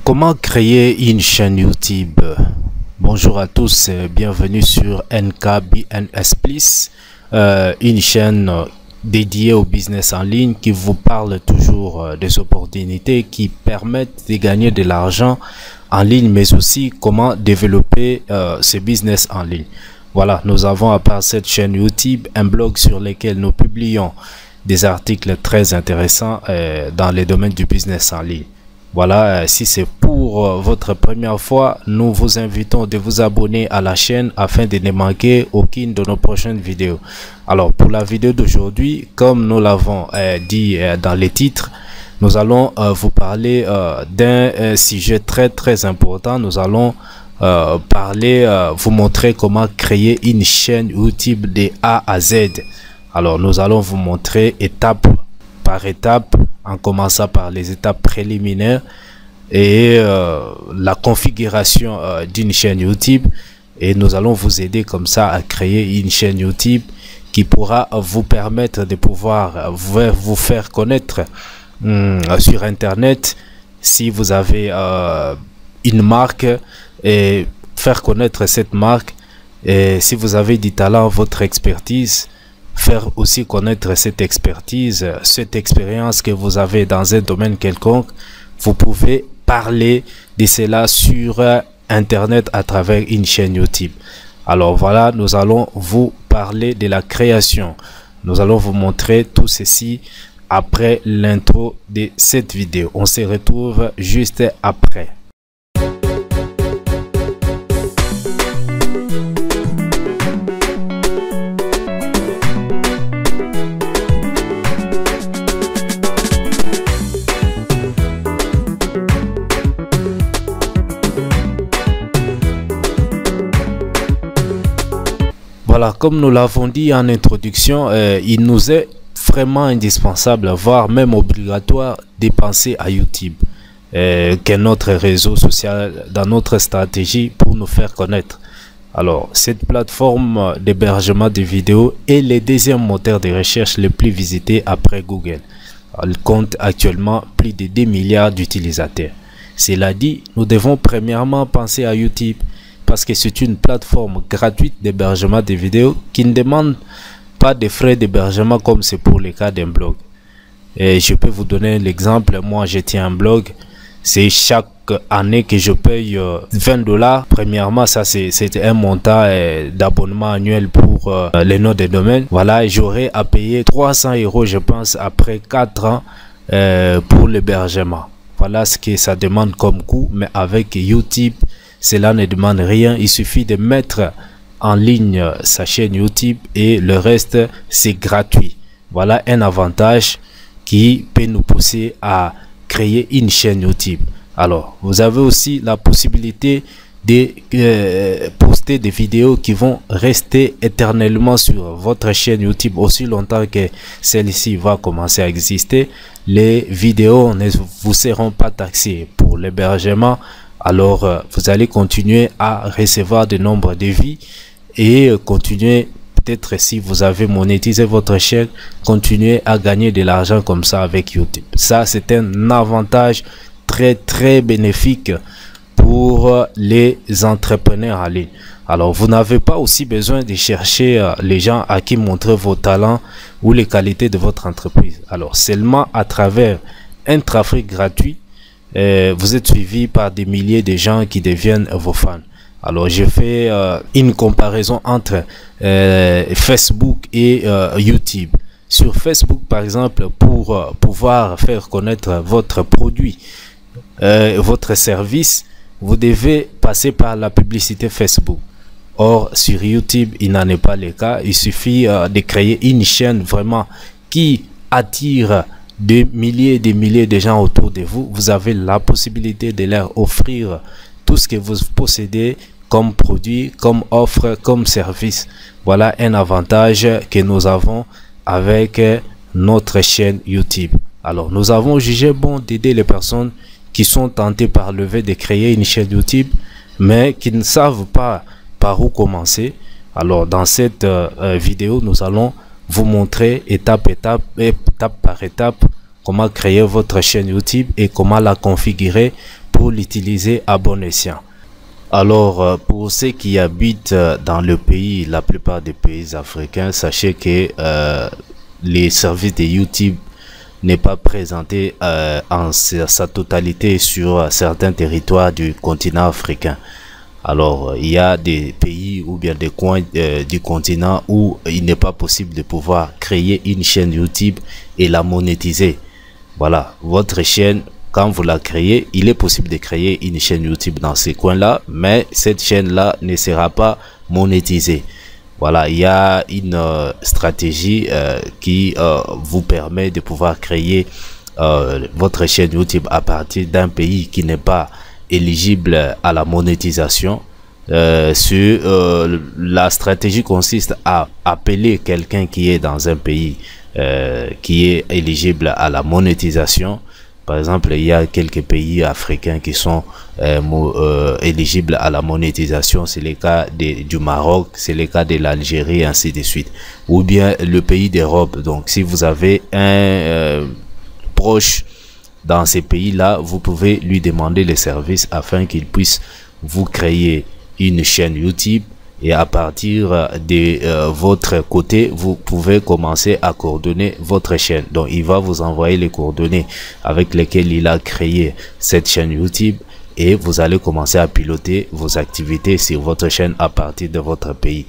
Comment créer une chaîne YouTube? Bonjour à tous et bienvenue sur NKBNS Plus, une chaîne dédiée au business en ligne qui vous parle toujours des opportunités qui permettent de gagner de l'argent en ligne, mais aussi comment développer ce business en ligne. Voilà, nous avons à part cette chaîne YouTube un blog sur lequel nous publions des articles très intéressants dans les domaines du business en ligne. Voilà, si c'est pour votre première fois, nous vous invitons de vous abonner à la chaîne afin de ne manquer aucune de nos prochaines vidéos. Alors, pour la vidéo d'aujourd'hui, comme nous l'avons dit dans les titres, nous allons vous parler d'un sujet très important. Nous allons vous montrer comment créer une chaîne YouTube de A à Z. Alors, nous allons vous montrer étape par étape, en commençant par les étapes préliminaires et la configuration d'une chaîne YouTube, et nous allons vous aider comme ça à créer une chaîne YouTube qui pourra vous permettre de pouvoir vous faire connaître sur internet si vous avez une marque, et faire connaître cette marque, et si vous avez du talent, votre expertise, faire aussi connaître cette expertise, cette expérience que vous avez dans un domaine quelconque. Vous pouvez parler de cela sur internet à travers une chaîne YouTube. Alors voilà, nous allons vous parler de la création. Nous allons vous montrer tout ceci après l'intro de cette vidéo. On se retrouve juste après. Voilà, comme nous l'avons dit en introduction, il nous est vraiment indispensable, voire même obligatoire, de penser à YouTube, qu'est notre réseau social dans notre stratégie pour nous faire connaître. Alors, cette plateforme d'hébergement de vidéos est le deuxième moteur de recherche le plus visité après Google. Elle compte actuellement plus de 2 milliards d'utilisateurs. Cela dit, nous devons premièrement penser à YouTube, parce que c'est une plateforme gratuite d'hébergement de vidéos qui ne demande pas de frais d'hébergement comme c'est pour le cas d'un blog. Et je peux vous donner l'exemple. Moi, je tiens un blog. C'est chaque année que je paye 20 $. Premièrement, ça c'est un montant d'abonnement annuel pour les noms de domaine. Voilà, j'aurai à payer 300 €, je pense, après 4 ans pour l'hébergement. Voilà ce que ça demande comme coût, mais avec YouTube, cela ne demande rien. Il suffit de mettre en ligne sa chaîne YouTube et le reste, c'est gratuit. Voilà un avantage qui peut nous pousser à créer une chaîne YouTube. Alors, vous avez aussi la possibilité de poster des vidéos qui vont rester éternellement sur votre chaîne YouTube aussi longtemps que celle-ci va commencer à exister. Les vidéos ne vous seront pas taxées pour l'hébergement. Alors, vous allez continuer à recevoir de nombreux devis et continuer, peut-être si vous avez monétisé votre chaîne, continuer à gagner de l'argent comme ça avec YouTube. Ça, c'est un avantage très bénéfique pour les entrepreneurs en ligne. Alors, vous n'avez pas aussi besoin de chercher les gens à qui montrer vos talents ou les qualités de votre entreprise. Alors, seulement à travers un trafic gratuit, vous êtes suivi par des milliers de gens qui deviennent vos fans. Alors, je fais une comparaison entre Facebook et YouTube. Sur Facebook, par exemple, pour pouvoir faire connaître votre produit, votre service, vous devez passer par la publicité Facebook. Or, sur YouTube, il n'en est pas le cas. Il suffit de créer une chaîne vraiment qui attire des milliers et des milliers de gens autour de vous. Vous avez la possibilité de leur offrir tout ce que vous possédez comme produit, comme offre, comme service. Voilà un avantage que nous avons avec notre chaîne YouTube. Alors, nous avons jugé bon d'aider les personnes qui sont tentées par le fait de créer une chaîne YouTube, mais qui ne savent pas par où commencer. Alors, dans cette vidéo, nous allons vous montrer étape par étape comment créer votre chaîne YouTube et comment la configurer pour l'utiliser à bon escient. Alors, pour ceux qui habitent dans le pays, la plupart des pays africains, sachez que les services de YouTube n'est pas présenté en sa totalité sur certains territoires du continent africain. Alors, il y a des pays ou bien des coins du continent où il n'est pas possible de pouvoir créer une chaîne YouTube et la monétiser. Voilà, votre chaîne, quand vous la créez, il est possible de créer une chaîne YouTube dans ces coins-là, mais cette chaîne-là ne sera pas monétisée. Voilà, il y a une stratégie qui vous permet de pouvoir créer votre chaîne YouTube à partir d'un pays qui n'est pas éligible à la monétisation. La stratégie consiste à appeler quelqu'un qui est dans un pays qui est éligible à la monétisation. Par exemple, il y a quelques pays africains qui sont éligibles à la monétisation. C'est le cas du Maroc, c'est le cas de l'Algérie, ainsi de suite. Ou bien le pays d'Europe. Donc, si vous avez un proche dans ces pays-là, vous pouvez lui demander les services afin qu'il puisse vous créer une chaîne YouTube. Et à partir de votre côté, vous pouvez commencer à coordonner votre chaîne. Donc, il va vous envoyer les coordonnées avec lesquelles il a créé cette chaîne YouTube et vous allez commencer à piloter vos activités sur votre chaîne à partir de votre pays.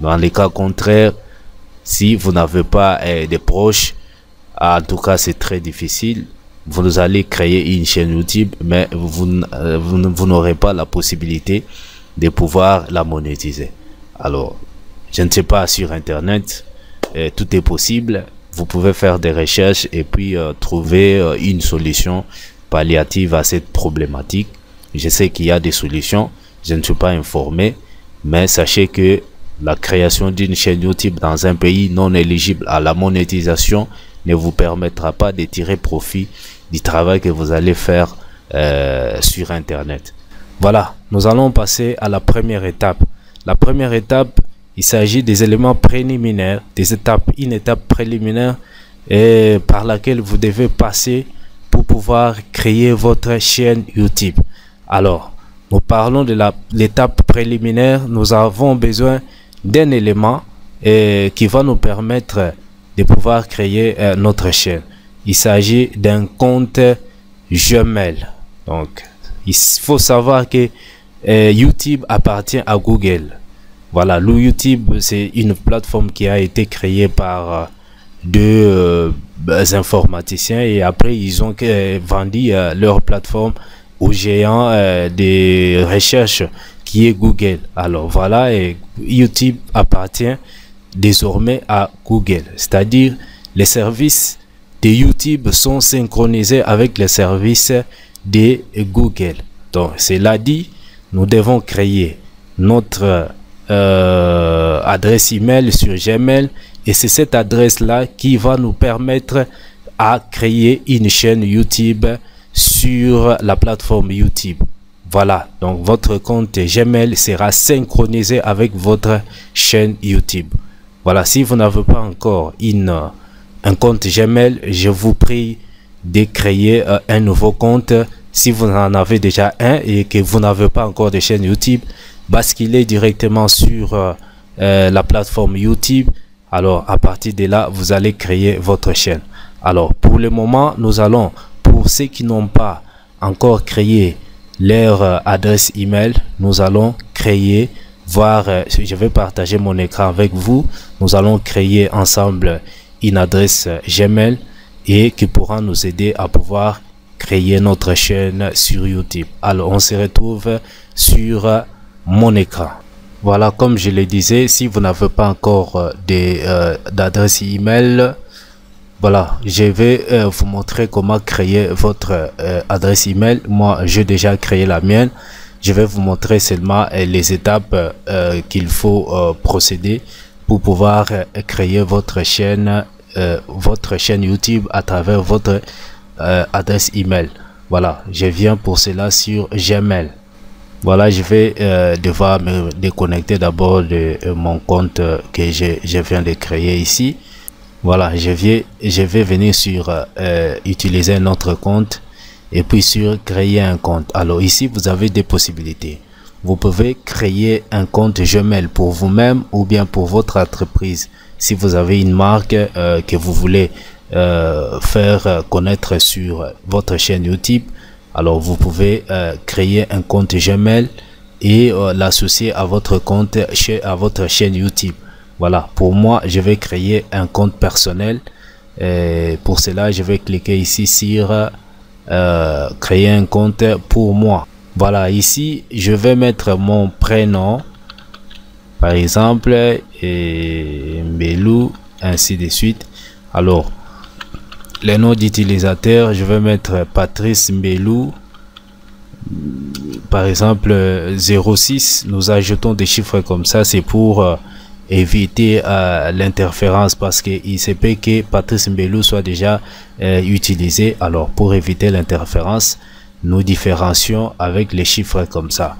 Dans les cas contraires, si vous n'avez pas de proches, en tout cas, c'est très difficile. Vous allez créer une chaîne YouTube, mais vous n'aurez pas la possibilité de pouvoir la monétiser. Alors, je ne sais pas, sur internet tout est possible. Vous pouvez faire des recherches et puis trouver une solution palliative à cette problématique. Je sais qu'il y a des solutions, je ne suis pas informé, mais sachez que la création d'une chaîne YouTube dans un pays non éligible à la monétisation ne vous permettra pas de tirer profit du travail que vous allez faire sur internet. Voilà, nous allons passer à la première étape. La première étape, il s'agit des éléments préliminaires, une étape préliminaire par laquelle vous devez passer pour pouvoir créer votre chaîne YouTube. Alors, nous parlons de l'étape préliminaire. Nous avons besoin d'un élément qui va nous permettre de pouvoir créer notre chaîne. Il s'agit d'un compte Gmail. Donc, il faut savoir que YouTube appartient à Google. Voilà, le YouTube, c'est une plateforme qui a été créée par deux informaticiens et après ils ont vendu leur plateforme au géant des recherches qui est Google. Alors voilà, et YouTube appartient désormais à Google. C'est-à-dire les services de YouTube sont synchronisés avec les services de Google. Donc, cela dit, nous devons créer notre adresse email sur Gmail et c'est cette adresse là qui va nous permettre à créer une chaîne YouTube sur la plateforme YouTube. Voilà, donc votre compte Gmail sera synchronisé avec votre chaîne YouTube. Voilà, si vous n'avez pas encore un compte Gmail, je vous prie de créer un nouveau compte. Si vous en avez déjà un et que vous n'avez pas encore de chaîne YouTube, basculez directement sur la plateforme YouTube. Alors à partir de là, vous allez créer votre chaîne. Alors pour le moment, nous allons, pour ceux qui n'ont pas encore créé leur adresse email, nous allons créer, je vais partager mon écran avec vous. Nous allons créer ensemble une adresse Gmail et qui pourra nous aider à pouvoir créer notre chaîne sur YouTube. Alors on se retrouve sur mon écran. Voilà, comme je le disais, si vous n'avez pas encore d'adresse email, voilà, je vais vous montrer comment créer votre adresse email. Moi, j'ai déjà créé la mienne. Je vais vous montrer seulement les étapes qu'il faut procéder pour pouvoir créer votre chaîne YouTube à travers votre adresse email. Voilà, je viens pour cela sur Gmail. Voilà, je vais devoir me déconnecter d'abord de mon compte que je viens de créer ici. Voilà, je vais venir sur utiliser notre compte et puis sur créer un compte. Alors ici vous avez des possibilités. Vous pouvez créer un compte Gmail pour vous-même ou bien pour votre entreprise. Si vous avez une marque que vous voulez faire connaître sur votre chaîne YouTube, alors vous pouvez créer un compte Gmail et l'associer à votre compte à votre chaîne YouTube. Voilà, pour moi je vais créer un compte personnel. Et pour cela je vais cliquer ici sur créer un compte pour moi. Voilà, ici je vais mettre mon prénom, par exemple, et Mbelou, ainsi de suite. Alors les noms d'utilisateurs, je vais mettre Patrice Mbelou, par exemple 06. Nous ajoutons des chiffres comme ça, c'est pour éviter l'interférence, parce qu'il se peut que Patrice Mbelou soit déjà utilisé. Alors pour éviter l'interférence, nous différencions avec les chiffres comme ça.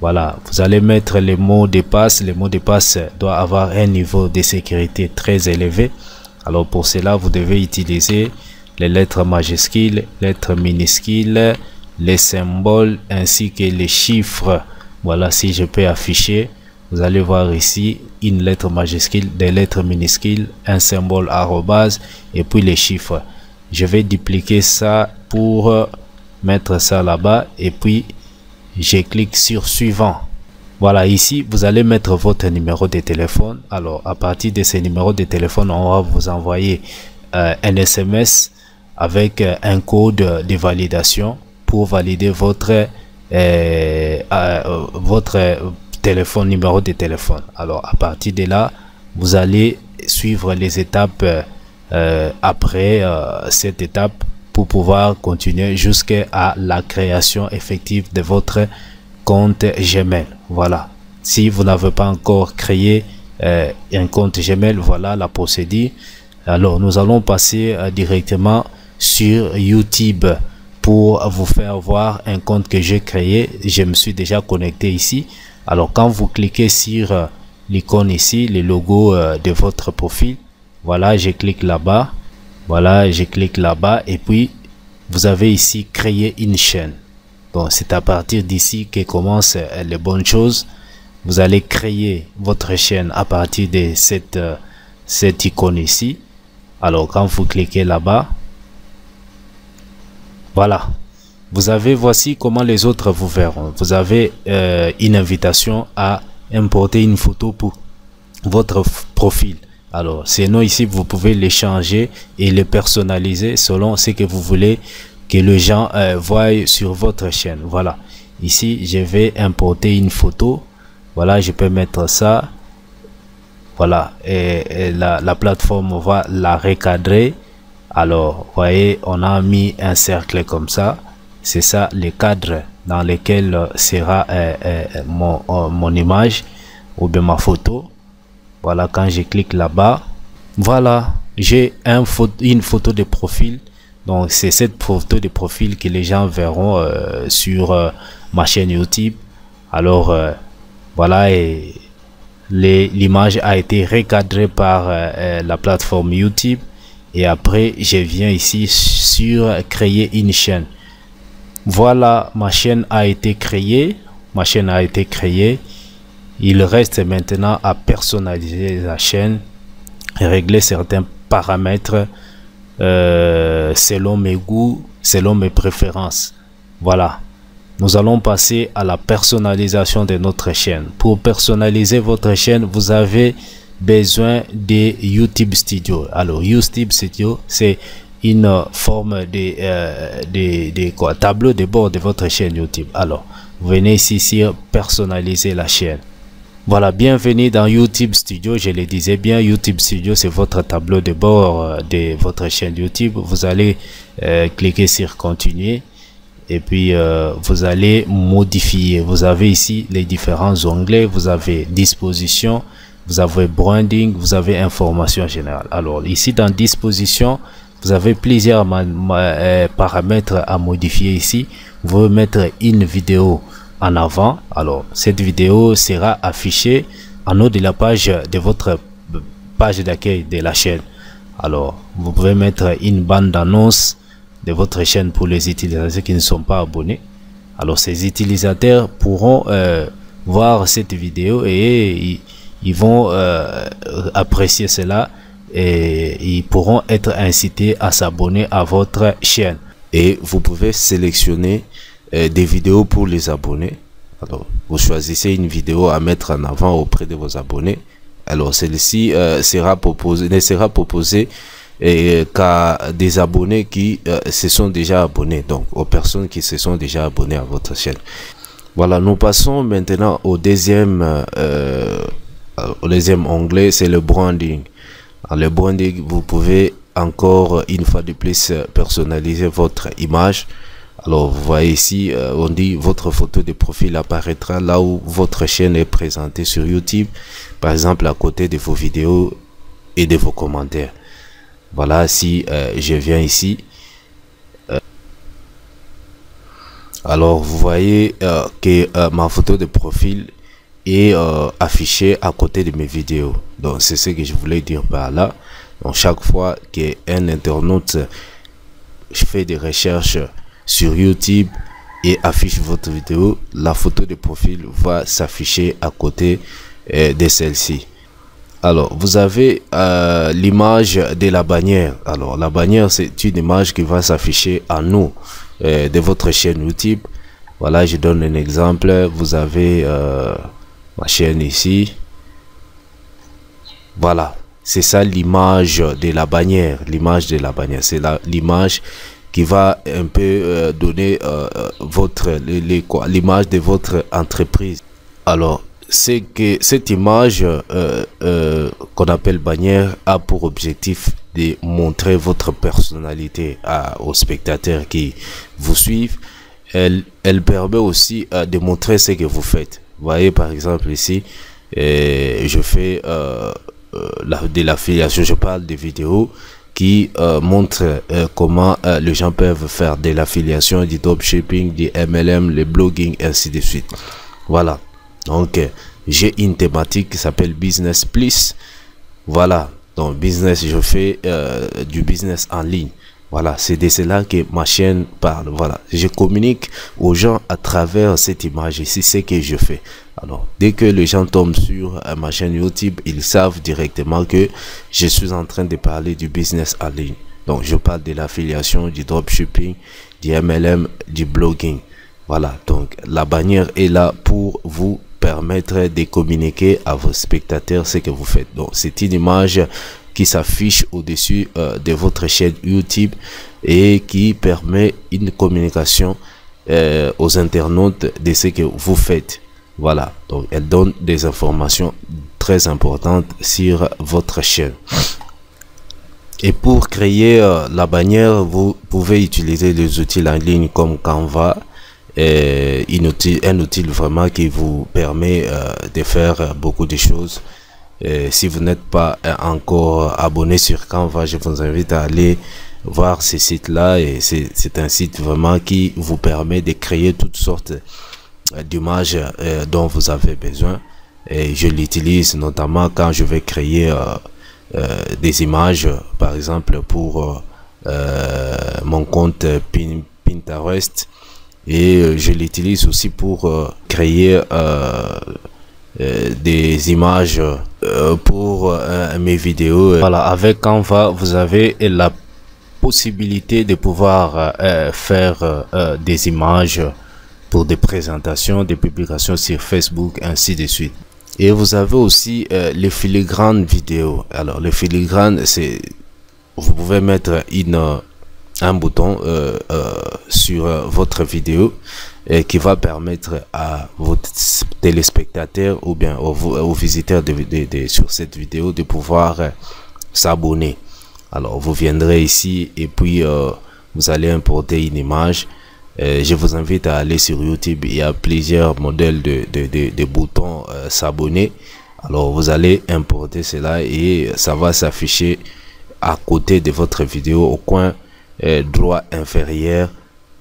Voilà, vous allez mettre les mots de passe. Les mots de passe doivent avoir un niveau de sécurité très élevé. Alors pour cela, vous devez utiliser les lettres majuscules, lettres minuscules, les symboles ainsi que les chiffres. Voilà, si je peux afficher, vous allez voir ici une lettre majuscule, des lettres minuscules, un symbole arrobase et puis les chiffres. Je vais dupliquer ça pour mettre ça là-bas et puis je clique sur suivant. Voilà, ici vous allez mettre votre numéro de téléphone. Alors à partir de ces numéros de téléphone, on va vous envoyer un SMS avec un code de validation pour valider votre téléphone, numéro de téléphone. Alors à partir de là, vous allez suivre les étapes après cette étape pour pouvoir continuer jusqu'à la création effective de votre compte Gmail. Voilà, si vous n'avez pas encore créé un compte Gmail, voilà la procédure. Alors nous allons passer directement sur YouTube pour vous faire voir un compte que j'ai créé. Je me suis déjà connecté ici. Alors quand vous cliquez sur l'icône ici, le logo de votre profil, voilà, je clique là-bas. Voilà, je clique là-bas et puis vous avez ici créer une chaîne. Bon, c'est à partir d'ici que commencent les bonnes choses. Vous allez créer votre chaîne à partir de cette icône ici. Alors quand vous cliquez là-bas, voilà, vous avez, voici comment les autres vous verront. Vous avez une invitation à importer une photo pour votre profil. Alors ces noms ici, vous pouvez les changer et les personnaliser selon ce que vous voulez que les gens voient sur votre chaîne. Voilà, ici je vais importer une photo. Voilà, je peux mettre ça. Voilà, et la plateforme va la recadrer. Alors voyez, on a mis un cercle comme ça. C'est ça le cadre dans lequel sera mon image ou bien ma photo. Voilà, quand je clique là-bas, voilà, j'ai une photo de profil. Donc c'est cette photo de profil que les gens verront sur ma chaîne YouTube. Alors voilà, et l'image a été recadrée par la plateforme YouTube. Et après je viens ici sur créer une chaîne. Voilà, ma chaîne a été créée. Ma chaîne a été créée. Il reste maintenant à personnaliser la chaîne et régler certains paramètres selon mes goûts, selon mes préférences. Voilà, nous allons passer à la personnalisation de notre chaîne. Pour personnaliser votre chaîne, vous avez besoin de YouTube Studio. Alors YouTube Studio, c'est une forme de tableau de bord de votre chaîne YouTube. Alors vous venez ici sur personnaliser la chaîne. Voilà, bienvenue dans YouTube Studio. Je le disais bien, YouTube Studio, c'est votre tableau de bord de votre chaîne YouTube. Vous allez cliquer sur continuer et puis vous allez modifier. Vous avez ici les différents onglets. Vous avez disposition, vous avez branding, vous avez information générale. Alors ici dans disposition, vous avez plusieurs paramètres à modifier ici. Vous pouvez mettre une vidéo en avant. Alors cette vidéo sera affichée en haut de la page de votre page d'accueil de la chaîne. Alors vous pouvez mettre une bande d'annonce. de votre chaîne pour les utilisateurs qui ne sont pas abonnés. Alors ces utilisateurs pourront voir cette vidéo et ils vont apprécier cela et ils pourront être incités à s'abonner à votre chaîne. Et vous pouvez sélectionner des vidéos pour les abonnés. Alors vous choisissez une vidéo à mettre en avant auprès de vos abonnés. Alors celle-ci ne sera proposée qu'à des abonnés qui se sont déjà abonnés, donc aux personnes qui se sont déjà abonnées à votre chaîne. Voilà, nous passons maintenant au deuxième onglet, c'est le branding. Alors, le branding, vous pouvez encore une fois de plus personnaliser votre image. Alors vous voyez ici, on dit votre photo de profil apparaîtra là où votre chaîne est présentée sur YouTube, par exemple à côté de vos vidéos et de vos commentaires. Voilà, si je viens ici, alors vous voyez que ma photo de profil est affichée à côté de mes vidéos. Donc c'est ce que je voulais dire par là. Donc chaque fois qu'un internaute fait des recherches sur YouTube et affiche votre vidéo, la photo de profil va s'afficher à côté de celle-ci. Alors vous avez l'image de la bannière. Alors la bannière, c'est une image qui va s'afficher à nous de votre chaîne YouTube. Voilà, je donne un exemple. Vous avez ma chaîne ici. Voilà, c'est ça l'image de la bannière. L'image de la bannière, c'est l'image qui va un peu donner l'image de votre entreprise. Alors c'est que cette image qu'on appelle bannière a pour objectif de montrer votre personnalité aux spectateurs qui vous suivent. Elle permet aussi de montrer ce que vous faites. Vous voyez par exemple ici, je fais de l'affiliation, je parle de vidéos qui montrent comment les gens peuvent faire de l'affiliation, du dropshipping, du MLM, le blogging, ainsi de suite. Voilà, donc j'ai une thématique qui s'appelle Business Plus. Voilà, donc business, je fais du business en ligne. Voilà, c'est de cela que ma chaîne parle. Voilà, je communique aux gens à travers cette image ici, ce que je fais. Alors, dès que les gens tombent sur ma chaîne YouTube, ils savent directement que je suis en train de parler du business en ligne. Donc, je parle de l'affiliation, du dropshipping, du MLM, du blogging. Voilà, donc la bannière est là pour vous permettre de communiquer à vos spectateurs ce que vous faites. Donc, c'est une image qui s'affiche au-dessus de votre chaîne YouTube et qui permet une communication aux internautes de ce que vous faites. Voilà, donc elle donne des informations très importantes sur votre chaîne. Et pour créer la bannière, vous pouvez utiliser des outils en ligne comme Canva, un outil vraiment qui vous permet de faire beaucoup de choses. Si vous n'êtes pas encore abonné sur Canva, je vous invite à aller voir ce site là, et c'est un site vraiment qui vous permet de créer toutes sortes d'images dont vous avez besoin, et je l'utilise notamment quand je vais créer des images, par exemple pour mon compte Pinterest, et je l'utilise aussi pour créer des images pour mes vidéos. Voilà, avec Canva, vous avez la possibilité de pouvoir faire des images pour des présentations, des publications sur Facebook, ainsi de suite. Et vous avez aussi les filigranes vidéo. Alors les filigranes, c'est, vous pouvez mettre un bouton sur votre vidéo qui va permettre à vos téléspectateurs ou bien aux visiteurs sur cette vidéo de pouvoir s'abonner. Alors vous viendrez ici et puis vous allez importer une image. Je vous invite à aller sur YouTube, il y a plusieurs modèles de boutons s'abonner. Alors vous allez importer cela et ça va s'afficher à côté de votre vidéo au coin droit inférieur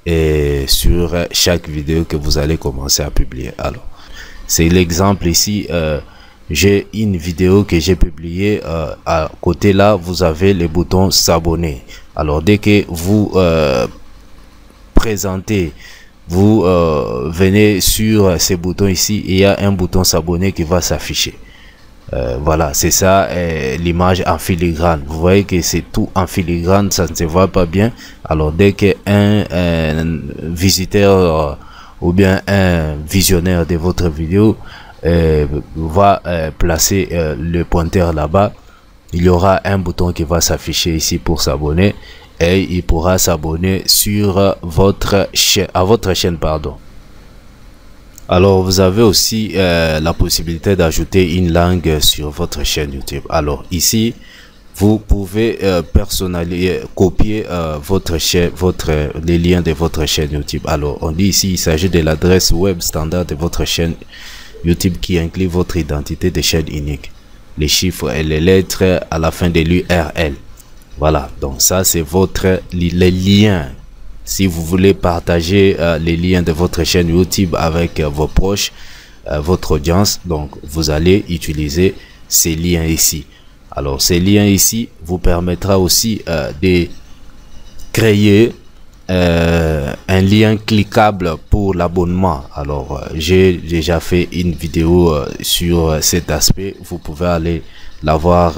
et sur chaque vidéo que vous allez commencer à publier. Alors c'est l'exemple ici, j'ai une vidéo que j'ai publiée, à côté là vous avez le bouton s'abonner. Alors dès que vous présentez, vous venez sur ces boutons ici, il y a un bouton s'abonner qui va s'afficher. Voilà, c'est ça l'image en filigrane. Vous voyez que c'est tout en filigrane, ça ne se voit pas bien. Alors dès qu'un visiteur ou bien un visionnaire de votre vidéo va placer le pointeur là-bas, il y aura un bouton qui va s'afficher ici pour s'abonner, et il pourra s'abonner sur votre chaîne, à votre chaîne, pardon. Alors vous avez aussi la possibilité d'ajouter une langue sur votre chaîne YouTube. Alors ici vous pouvez personnaliser, copier votre chaîne, les liens de votre chaîne YouTube. Alors on dit ici il s'agit de l'adresse web standard de votre chaîne YouTube qui inclut votre identité de chaîne unique, les chiffres et les lettres à la fin de l'URL. Voilà, donc ça c'est les liens. Si vous voulez partager les liens de votre chaîne YouTube avec vos proches, votre audience, donc vous allez utiliser ces liens ici. Alors ces liens ici vous permettra aussi de créer un lien cliquable pour l'abonnement. Alors j'ai déjà fait une vidéo sur cet aspect, vous pouvez aller la voir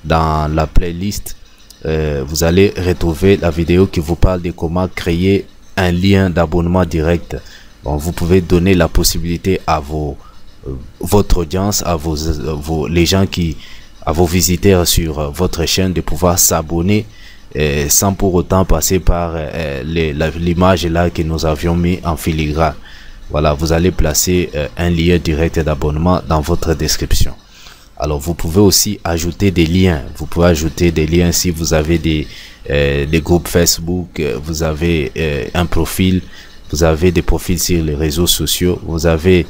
dans la playlist. Vous allez retrouver la vidéo qui vous parle de comment créer un lien d'abonnement direct. Bon, vous pouvez donner la possibilité à votre audience, à les gens à vos visiteurs sur votre chaîne de pouvoir s'abonner sans pour autant passer par l'image là que nous avions mis en filigrane. Voilà, vous allez placer un lien direct d'abonnement dans votre description. Alors vous pouvez aussi ajouter des liens. Vous pouvez ajouter des liens si vous avez des groupes Facebook, vous avez un profil, vous avez des profils sur les réseaux sociaux, vous avez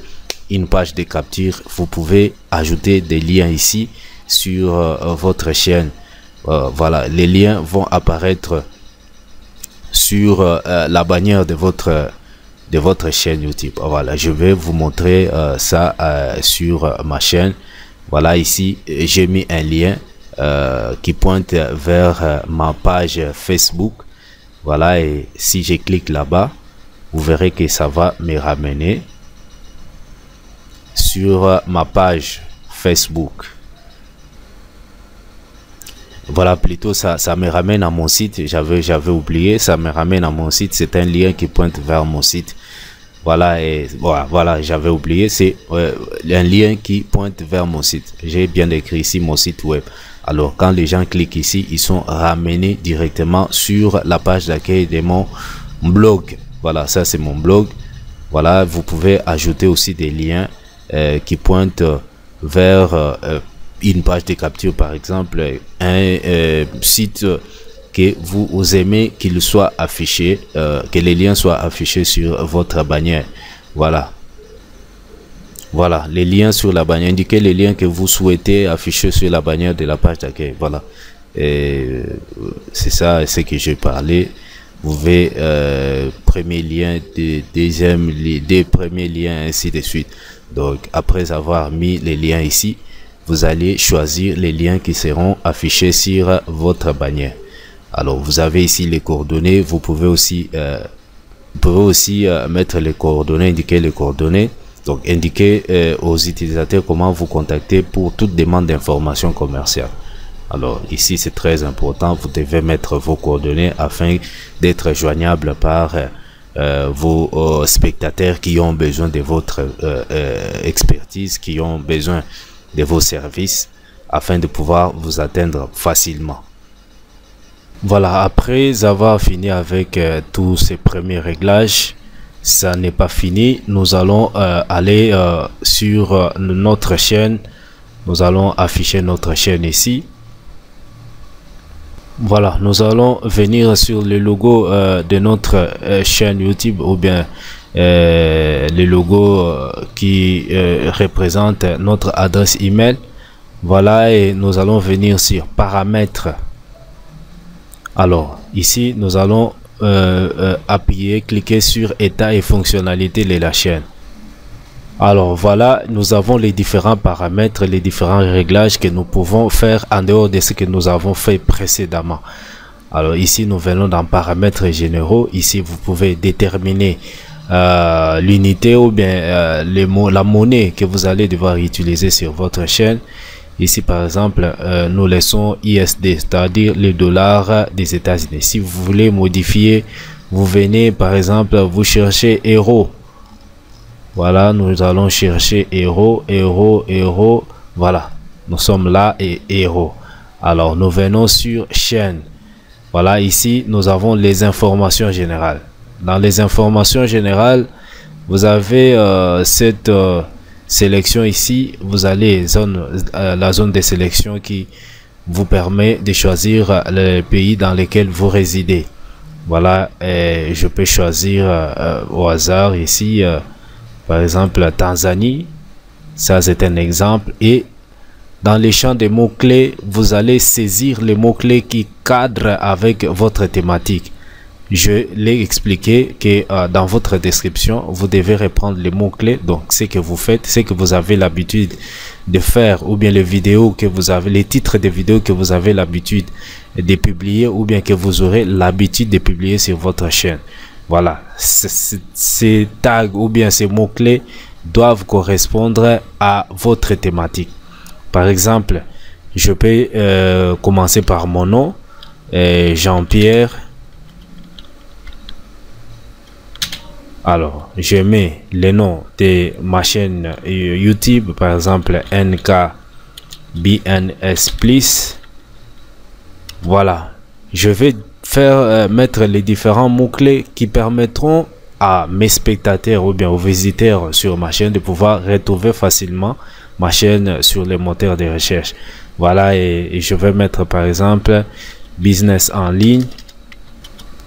une page de capture. Vous pouvez ajouter des liens ici sur votre chaîne. Voilà, les liens vont apparaître sur la bannière de votre chaîne YouTube. Voilà, je vais vous montrer ça sur ma chaîne. Voilà, ici j'ai mis un lien qui pointe vers ma page Facebook. Voilà, et si je clique là-bas, vous verrez que ça va me ramener sur ma page Facebook. Voilà, plutôt ça me ramène à mon site. J'avais oublié, ça me ramène à mon site. C'est un lien qui pointe vers mon site. Voilà, et voilà, j'avais oublié, c'est un lien qui pointe vers mon site. J'ai bien écrit ici mon site web. Alors quand les gens cliquent ici, ils sont ramenés directement sur la page d'accueil de mon blog. Voilà, ça c'est mon blog. Voilà, vous pouvez ajouter aussi des liens qui pointent vers une page de capture, par exemple un site que vous aimez qu'il soit affiché, que les liens soient affichés sur votre bannière. Voilà, les liens sur la bannière, indiquez les liens que vous souhaitez afficher sur la bannière de la page d'accueil. Voilà, et c'est ça ce que j'ai parlé. Vous pouvez premier lien, deuxième, des premiers liens, ainsi de suite. Donc après avoir mis les liens ici, vous allez choisir les liens qui seront affichés sur votre bannière. Alors vous avez ici les coordonnées. Vous pouvez aussi mettre les coordonnées, indiquer les coordonnées. Donc indiquer aux utilisateurs comment vous contacter pour toute demande d'information commerciale. Alors ici c'est très important, vous devez mettre vos coordonnées afin d'être joignable par vos spectateurs qui ont besoin de votre expertise, qui ont besoin de vos services afin de pouvoir vous atteindre facilement. Voilà, après avoir fini avec tous ces premiers réglages, ça n'est pas fini. Nous allons aller sur notre chaîne. Nous allons afficher notre chaîne ici. Voilà, nous allons venir sur le logo de notre chaîne YouTube, ou bien le logo qui représente notre adresse email. Voilà, et nous allons venir sur paramètres. Alors ici nous allons appuyer, cliquer sur état et fonctionnalité de la chaîne. Alors voilà, nous avons les différents paramètres, les différents réglages que nous pouvons faire en dehors de ce que nous avons fait précédemment. Alors ici, nous venons dans paramètres généraux. Ici, vous pouvez déterminer l'unité ou bien la monnaie que vous allez devoir utiliser sur votre chaîne. Ici, par exemple, nous laissons ISD, c'est-à-dire le dollar des États-Unis. Si vous voulez modifier, vous venez, par exemple, vous cherchez euro. Voilà, nous allons chercher euro, euro, euro. Voilà, nous sommes là et euro. Alors, nous venons sur chaîne. Voilà, ici, nous avons les informations générales. Dans les informations générales, vous avez cette sélection ici. Vous allez la zone de sélection qui vous permet de choisir le pays dans lequel vous résidez. Voilà, et je peux choisir au hasard ici, par exemple, la Tanzanie. Ça, c'est un exemple. Et dans les champs des mots-clés, vous allez saisir les mots-clés qui cadrent avec votre thématique. Je l'ai expliqué que dans votre description, vous devez reprendre les mots-clés. Donc, ce que vous faites, ce que vous avez l'habitude de faire, ou bien les vidéos que vous avez, les titres de vidéos que vous avez l'habitude de publier, ou bien que vous aurez l'habitude de publier sur votre chaîne. Voilà, ces tags ou bien ces mots-clés doivent correspondre à votre thématique. Par exemple, je peux commencer par mon nom, Jean-Pierre. Alors, je mets le nom de ma chaîne YouTube, par exemple NKBNS Plus. Voilà, je vais mettre les différents mots-clés qui permettront à mes spectateurs ou bien aux visiteurs sur ma chaîne de pouvoir retrouver facilement ma chaîne sur les moteurs de recherche. Voilà, et je vais mettre par exemple business en ligne,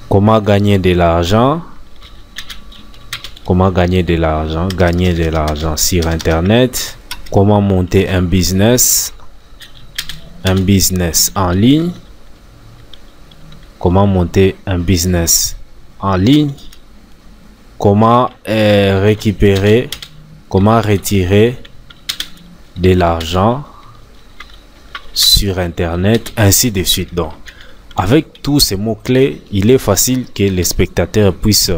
comment gagner de l'argent, gagner de l'argent sur internet, comment monter un business en ligne, comment monter un business en ligne, comment retirer de l'argent sur internet, ainsi de suite. Donc, avec tous ces mots clés, il est facile que les spectateurs puissent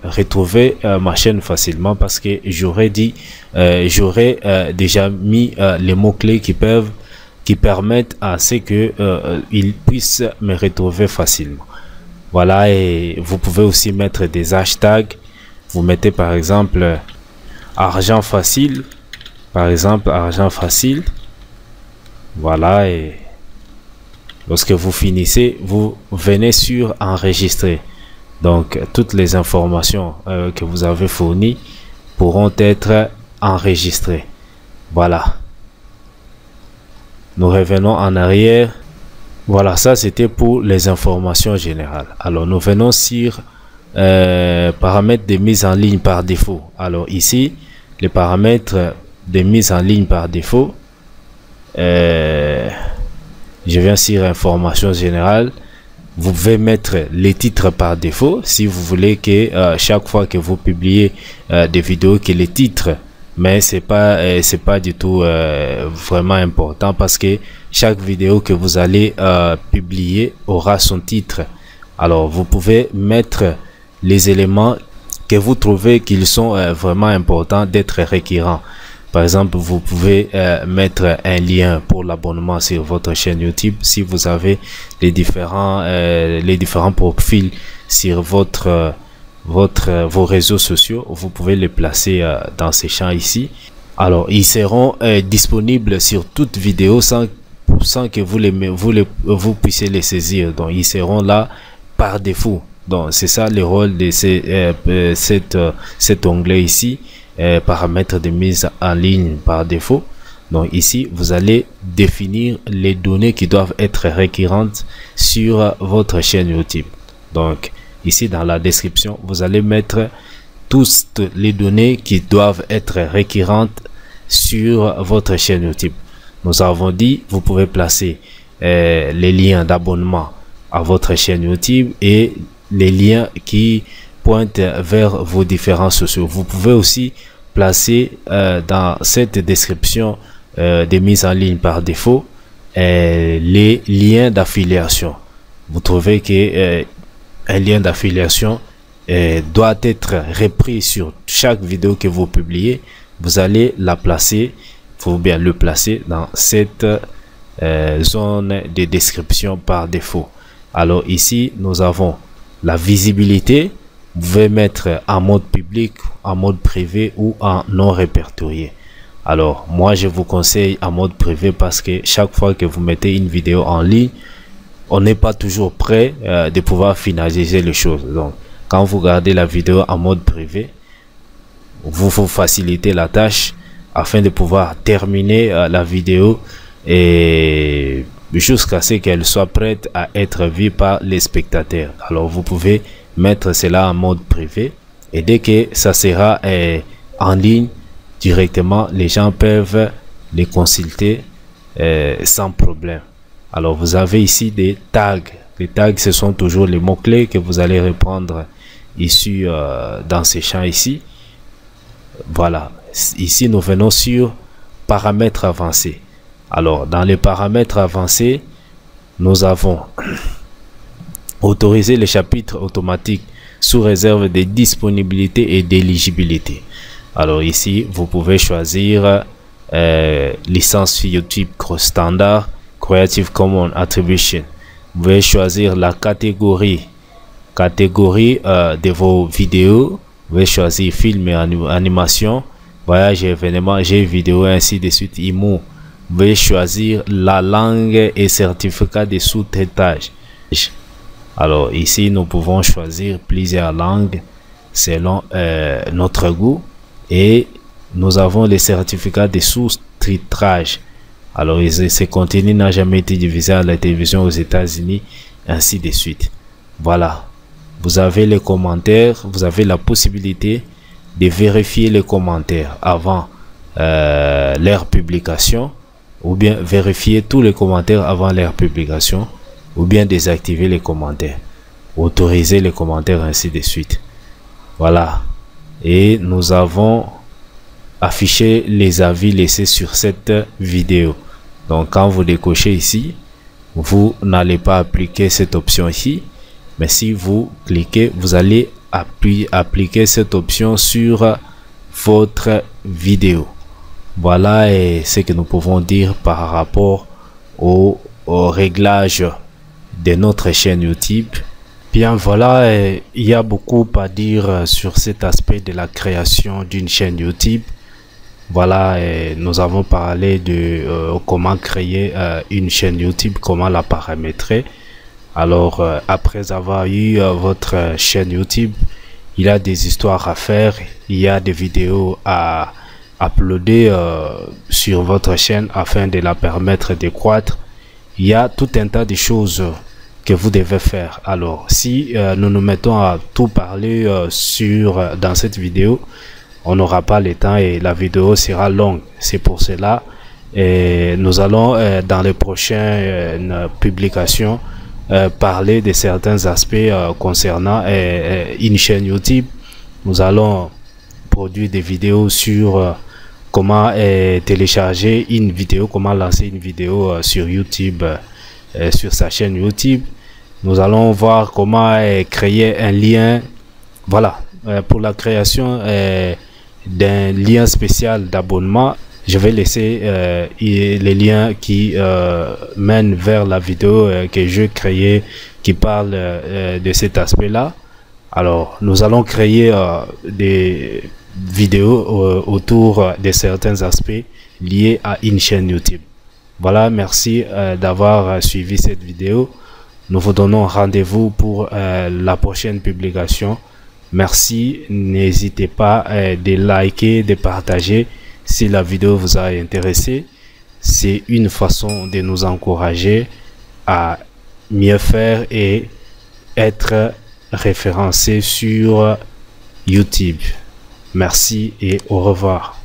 retrouver ma chaîne facilement, parce que j'aurais déjà mis les mots clés qui permettent à ce que ils puissent me retrouver facilement. Voilà, et vous pouvez aussi mettre des hashtags. Vous mettez par exemple argent facile, voilà, et lorsque vous finissez, vous venez sur enregistrer. Donc toutes les informations que vous avez fournies pourront être enregistrées. Voilà, nous revenons en arrière. Voilà, ça c'était pour les informations générales. Alors nous venons sur paramètres de mise en ligne par défaut. Alors ici, les paramètres de mise en ligne par défaut, je viens sur information générale. Vous pouvez mettre les titres par défaut si vous voulez que chaque fois que vous publiez des vidéos, que les titres, mais c'est pas du tout vraiment important, parce que chaque vidéo que vous allez publier aura son titre. Alors vous pouvez mettre les éléments que vous trouvez qu'ils sont vraiment importants d'être récurrents. Par exemple, vous pouvez mettre un lien pour l'abonnement sur votre chaîne YouTube. Si vous avez les différents profils sur vos réseaux sociaux, vous pouvez les placer dans ces champs ici. Alors, ils seront disponibles sur toute vidéo sans que vous puissiez les saisir. Donc, ils seront là par défaut. Donc, c'est ça le rôle de cet onglet ici. Paramètres de mise en ligne par défaut. Donc ici vous allez définir les données qui doivent être récurrentes sur votre chaîne YouTube. Donc ici dans la description, vous allez mettre toutes les données qui doivent être récurrentes sur votre chaîne YouTube. Nous avons dit, vous pouvez placer les liens d'abonnement à votre chaîne YouTube et les liens qui pointe vers vos différents sociaux. Vous pouvez aussi placer dans cette description des mises en ligne par défaut, les liens d'affiliation. Vous trouvez que un lien d'affiliation doit être repris sur chaque vidéo que vous publiez. Vous allez la placer, il faut bien le placer dans cette zone de description par défaut. Alors ici, nous avons la visibilité. Vous pouvez mettre en mode public, en mode privé ou en non répertorié. Alors moi je vous conseille en mode privé parce que chaque fois que vous mettez une vidéo en ligne, on n'est pas toujours prêt de pouvoir finaliser les choses. Donc quand vous gardez la vidéo en mode privé, vous facilitez la tâche afin de pouvoir terminer la vidéo et jusqu'à ce qu'elle soit prête à être vue par les spectateurs. Alors vous pouvez mettre cela en mode privé et dès que ça sera en ligne directement, les gens peuvent les consulter sans problème. Alors vous avez ici des tags. Les tags, ce sont toujours les mots-clés que vous allez reprendre ici dans ces champs ici. Voilà, ici nous venons sur paramètres avancés. Alors dans les paramètres avancés, nous avons autoriser les chapitres automatiques sous réserve de disponibilité et d'éligibilité. Alors ici vous pouvez choisir licence YouTube standard Creative Commons Attribution. Vous pouvez choisir la catégorie de vos vidéos. Vous pouvez choisir film et animation, voyage et événements, jeux vidéo, ainsi de suite, IMO. Vous pouvez choisir la langue et certificat de sous-traitage. Alors ici nous pouvons choisir plusieurs langues selon notre goût et nous avons les certificats de sous-titrage. Alors ce contenu n'a jamais été diffusé à la télévision aux États-Unis, ainsi de suite. Voilà, vous avez les commentaires, vous avez la possibilité de vérifier les commentaires avant leur publication, ou bien vérifier tous les commentaires avant leur publication, ou bien désactiver les commentaires, autoriser les commentaires, ainsi de suite. Voilà, et nous avons affiché les avis laissés sur cette vidéo. Donc quand vous décochez ici, vous n'allez pas appliquer cette option ici, mais si vous cliquez, vous allez appliquer cette option sur votre vidéo. Voilà et ce que nous pouvons dire par rapport au réglage de notre chaîne YouTube. Bien voilà, il y a beaucoup à dire sur cet aspect de la création d'une chaîne YouTube. Voilà, nous avons parlé de comment créer une chaîne YouTube, comment la paramétrer. Alors après avoir eu votre chaîne YouTube, il y a des histoires à faire, il y a des vidéos à uploader sur votre chaîne afin de la permettre de croître. Il y a tout un tas de choses que vous devez faire. Alors si nous nous mettons à tout parler dans cette vidéo, on n'aura pas le temps et la vidéo sera longue. C'est pour cela nous allons dans les prochaines publications parler de certains aspects concernant une chaîne YouTube. Nous allons produire des vidéos sur comment télécharger une vidéo, comment lancer une vidéo sur YouTube, sur sa chaîne YouTube. Nous allons voir comment créer un lien. Voilà, pour la création d'un lien spécial d'abonnement, je vais laisser les liens qui mènent vers la vidéo que je créais qui parle de cet aspect là. Alors nous allons créer des vidéos autour de certains aspects liés à une chaîne YouTube. Voilà, merci d'avoir suivi cette vidéo. Nous vous donnons rendez-vous pour la prochaine publication. Merci, n'hésitez pas de liker, de partager si la vidéo vous a intéressé. C'est une façon de nous encourager à mieux faire et être référencé sur YouTube. Merci et au revoir.